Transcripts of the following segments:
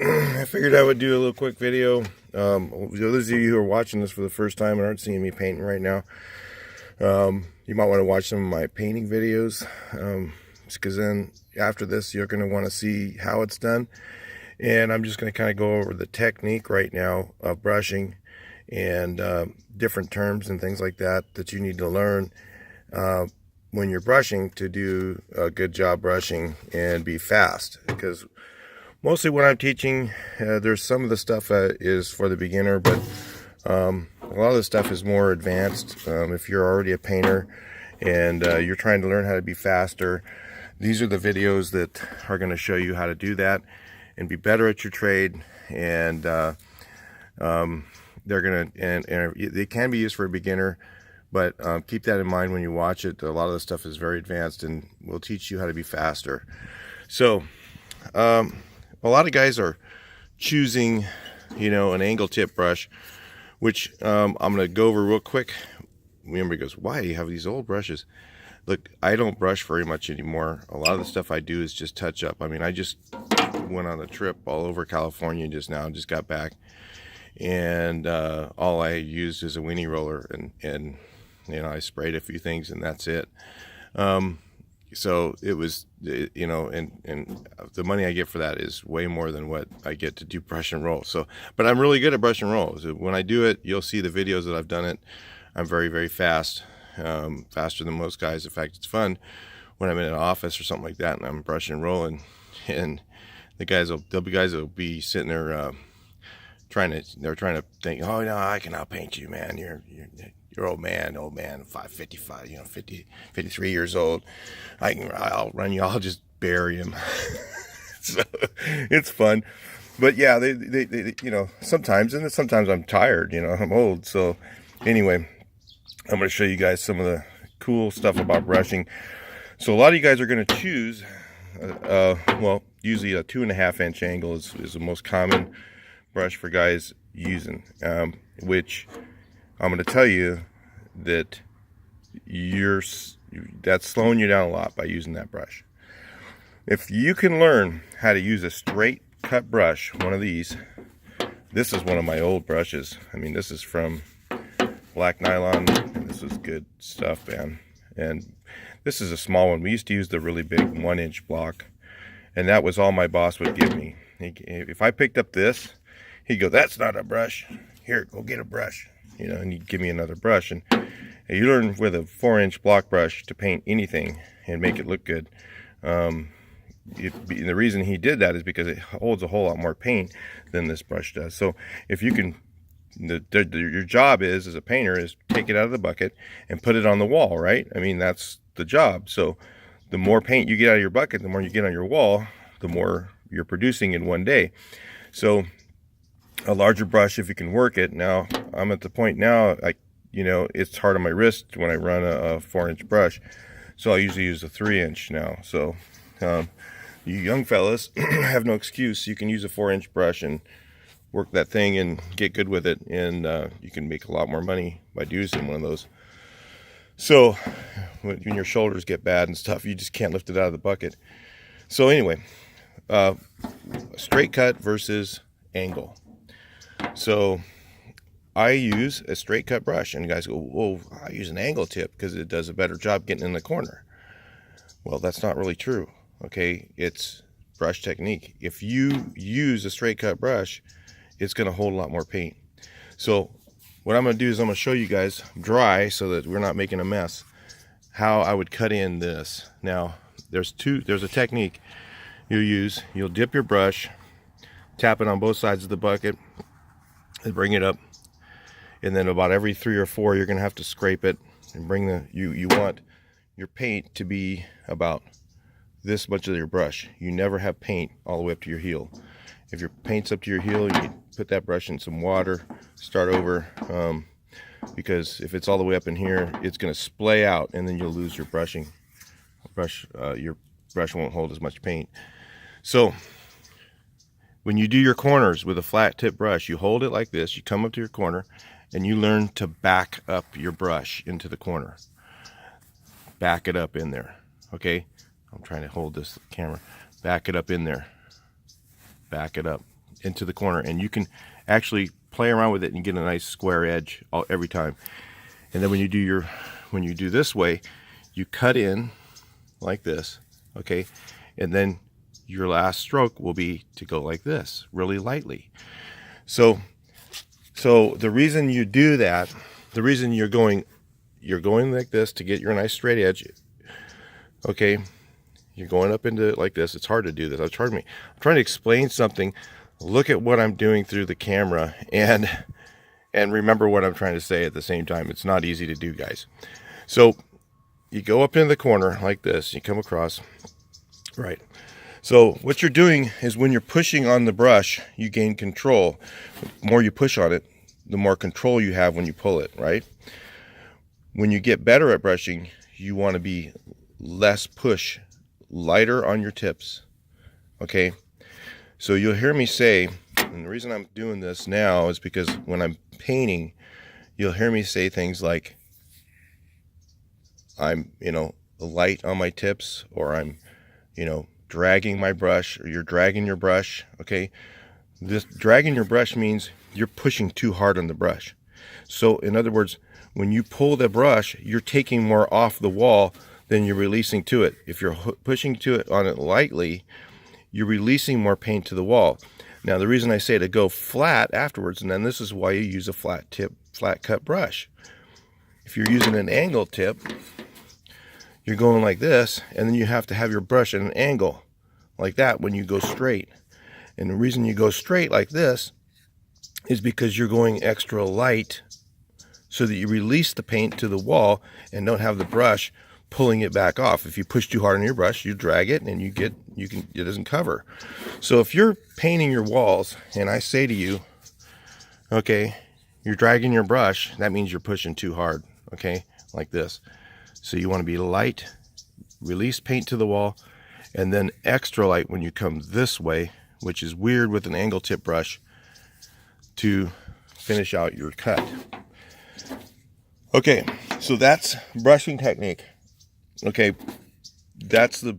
I figured I would do a little quick video. Those of you who are watching this for the first time and aren't seeing me painting right now, you might want to watch some of my painting videos, because then after this you're going to want to see how it's done. And I'm just going to kind of go over the technique right now of brushing and different terms and things like that that you need to learn when you're brushing to do a good job brushing and be fast. Because mostly when I'm teaching, there's some of the stuff is for the beginner, but a lot of the stuff is more advanced. If you're already a painter and you're trying to learn how to be faster, these are the videos that are going to show you how to do that and be better at your trade. And they're going to, and they can be used for a beginner, but keep that in mind when you watch it. A lot of the stuff is very advanced and will teach you how to be faster. So a lot of guys are choosing, an angle tip brush, which I'm going to go over real quick. Everybody goes, why do you have these old brushes? Look, I don't brush very much anymore. A lot of the stuff I do is just touch up. I mean, I just went on a trip all over California just now, just got back. And all I used is a weenie roller, and I sprayed a few things, and that's it. So it was, and the money I get for that is way more than what I get to do brush and roll. So, but I'm really good at brush and roll. So when I do it, you'll see the videos that I've done it. I'm very, very fast, faster than most guys. In fact, it's fun when I'm in an office or something like that, and I'm brushing and rolling, and there'll be guys that'll be sitting there trying to think, oh no, I can outpaint you, man. You're old man, 55, 53 years old. I'll run you. I'll just bury him. So it's fun, but yeah, they sometimes I'm tired. I'm old. So anyway, I'm going to show you guys some of the cool stuff about brushing. So a lot of you guys are going to choose, usually a 2.5 inch angle is the most common brush for guys using, which I'm going to tell you that that's slowing you down a lot by using that brush. If you can learn how to use a straight cut brush, one of these, this is one of my old brushes. I mean, this is from Black Nylon. This is good stuff, man. And this is a small one. We used to use the really big 1-inch block, and that was all my boss would give me. If I picked up this, he'd go, that's not a brush. Here, go get a brush. And he'd give me another brush. And you learn with a 4-inch block brush to paint anything and make it look good. And the reason he did that is because it holds a whole lot more paint than this brush does. So if you can, your job is, as a painter, is take it out of the bucket and put it on the wall, right? I mean, that's the job. So the more paint you get out of your bucket, the more you get on your wall, the more you're producing in one day. So a larger brush, if you can work it. Now I'm at the point now, it's hard on my wrist when I run a 4-inch brush, so I usually use a 3-inch now. So you young fellas have no excuse. You can use a 4-inch brush and work that thing and get good with it, and you can make a lot more money by using one of those. So when your shoulders get bad and stuff, you just can't lift it out of the bucket. So anyway, straight cut versus angle. So I use a straight cut brush, and guys go, well, I use an angle tip because it does a better job getting in the corner. Well, that's not really true. Okay, it's brush technique. If you use a straight cut brush, it's going to hold a lot more paint. So what I'm going to do is I'm going to show you guys dry, so that we're not making a mess, how I would cut in this. Now there's a technique you'll use. You'll dip your brush, tap it on both sides of the bucket, and bring it up, and then about every 3 or 4 you're gonna have to scrape it and bring you want your paint to be about this much of your brush. You never have paint all the way up to your heel. If your paint's up to your heel, you put that brush in some water, start over, because if it's all the way up in here, it's gonna splay out, and then you'll lose your brushing. Your brush won't hold as much paint. So when you do your corners with a flat tip brush, you hold it like this, you come up to your corner, and you learn to back up your brush into the corner. Back it up in there, okay? I'm trying to hold this camera. Back it up in there. Back it up. into the corner, and you can actually play around with it and get a nice square edge every time. And then when you do this way, you cut in like this, okay, and then your last stroke will be to go like this, really lightly. So the reason you do that, the reason you're going like this to get your nice straight edge, okay, you're going up into it like this. It's hard to do this. I'm trying to explain something. Look at what I'm doing through the camera and remember what I'm trying to say at the same time. It's not easy to do, guys. So you go up in the corner like this, you come across, right? So what you're doing is when you're pushing on the brush, you gain control. The more you push on it, the more control you have when you pull it, right? When you get better at brushing, you want to be less push, lighter on your tips, okay? So you'll hear me say, and the reason I'm doing this now is because when I'm painting, you'll hear me say things like, I'm, light on my tips, or I'm, dragging my brush, or you're dragging your brush, okay? This dragging your brush means you're pushing too hard on the brush. So in other words, when you pull the brush, you're taking more off the wall than you're releasing to it. If you're pushing to it on it lightly, you're releasing more paint to the wall. Now the reason I say to go flat afterwards, and then this is why you use a flat tip, flat cut brush. If you're using an angle tip, you're going like this, and then you have to have your brush at an angle like that when you go straight. And the reason you go straight like this is because you're going extra light so that you release the paint to the wall and don't have the brush pulling it back off. If you push too hard on your brush, you drag it and it doesn't cover. So if you're painting your walls and I say to you, okay, you're dragging your brush, that means you're pushing too hard, okay, like this. So you want to be light, release paint to the wall, and then extra light when you come this way, which is weird with an angle tip brush, to finish out your cut. Okay, so that's brushing technique. Okay, that's the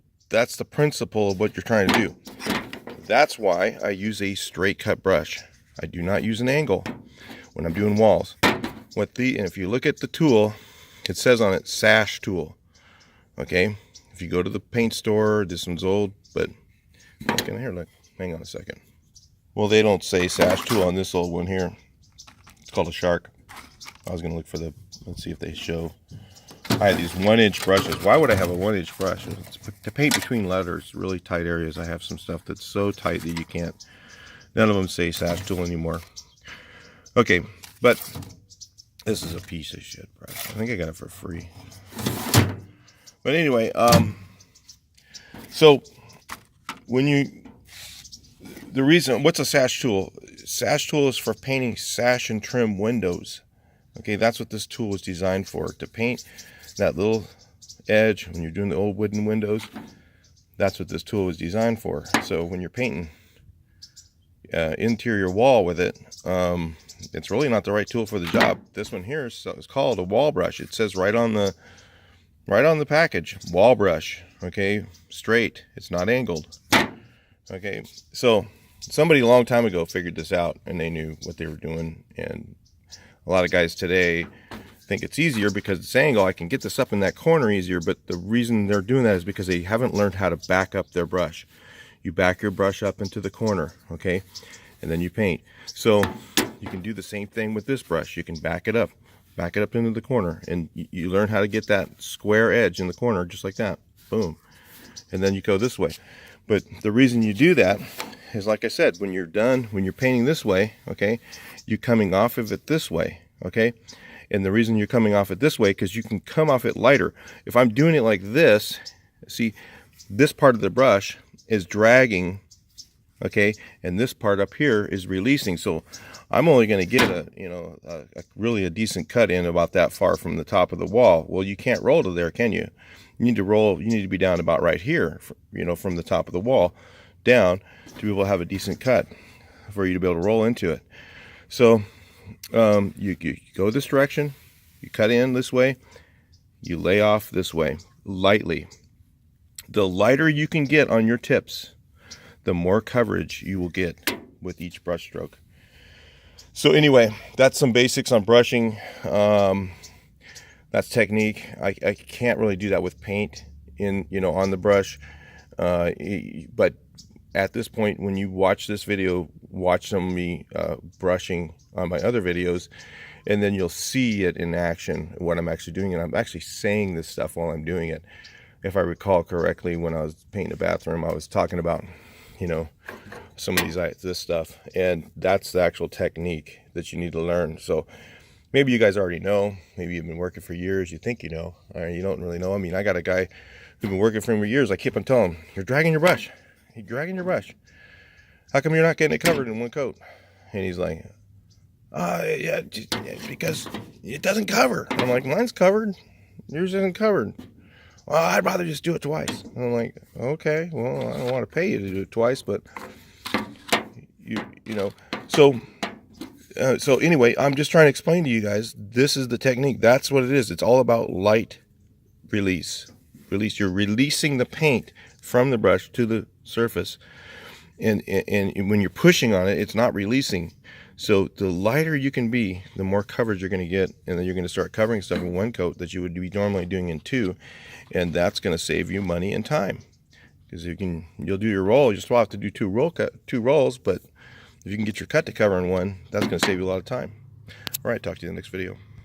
principle of what you're trying to do. That's why I use a straight cut brush. I do not use an angle when I'm doing walls. And if you look at the tool, it says on it sash tool. Okay, if you go to the paint store, this one's old, but look in here. Look, hang on a second. Well, they don't say sash tool on this old one here. It's called a Shark. I was gonna look for let's see if they show. I have these 1-inch brushes. Why would I have a 1-inch brush? It's to paint between letters, really tight areas. I have some stuff that's so tight that you can't. None of them say sash tool anymore. Okay, but this is a piece of shit brush. I think I got it for free. But anyway, so what's a sash tool? Sash tool is for painting sash and trim windows. Okay, that's what this tool was designed for, to paint that little edge when you're doing the old wooden windows. That's what this tool was designed for. So when you're painting interior wall with it, it's really not the right tool for the job. This one here is called a wall brush. It says right on the package, wall brush. Okay, straight. It's not angled. Okay, so somebody a long time ago figured this out, and they knew what they were doing. And a lot of guys today think it's easier because it's angle. I can get this up in that corner easier, but the reason they're doing that is because they haven't learned how to back up their brush. You back your brush up into the corner, okay, and then you paint. So you can do the same thing with this brush. You can back it up into the corner, and you learn how to get that square edge in the corner just like that. Boom. And then you go this way. But the reason you do that is, like I said, when you're done, when you're painting this way, okay, you're coming off of it this way, okay? And the reason you're coming off it this way, because you can come off it lighter. If I'm doing it like this, see, this part of the brush is dragging, okay, and this part up here is releasing. So I'm only going to get a really a decent cut in about that far from the top of the wall. Well, you can't roll to there, can you? You need to roll. You need to be down about right here, from the top of the wall down to be able to have a decent cut for you to be able to roll into it. So you go this direction, you cut in this way, you lay off this way lightly. The lighter you can get on your tips, the more coverage you will get with each brush stroke. So anyway, that's some basics on brushing. That's technique. I can't really do that with paint on the brush. But at this point, when you watch this video, watch some of me brushing on my other videos, and then you'll see it in action, what I'm actually doing. And I'm actually saying this stuff while I'm doing it. If I recall correctly, when I was painting the bathroom, I was talking about, some of this stuff. And that's the actual technique that you need to learn. So maybe you guys already know. Maybe you've been working for years. You think you know, or you don't really know. I mean, I got a guy who's been working for him for years. I keep on telling him, you're dragging your brush. You're dragging your brush. How come you're not getting it covered in one coat? And he's like, yeah, because it doesn't cover. And I'm like, mine's covered. Yours isn't covered. Well, I'd rather just do it twice. And I'm like, okay, well, I don't want to pay you to do it twice, but so anyway, I'm just trying to explain to you guys, this is the technique. That's what it is. It's all about light release. You're releasing the paint from the brush to the surface. And when you're pushing on it, it's not releasing. So the lighter you can be, the more coverage you're going to get, and then you're going to start covering stuff in one coat that you would be normally doing in two, and that's going to save you money and time. Because you'll do your roll, you still have to do two rolls, but if you can get your cut to cover in one, that's going to save you a lot of time. All right, talk to you in the next video.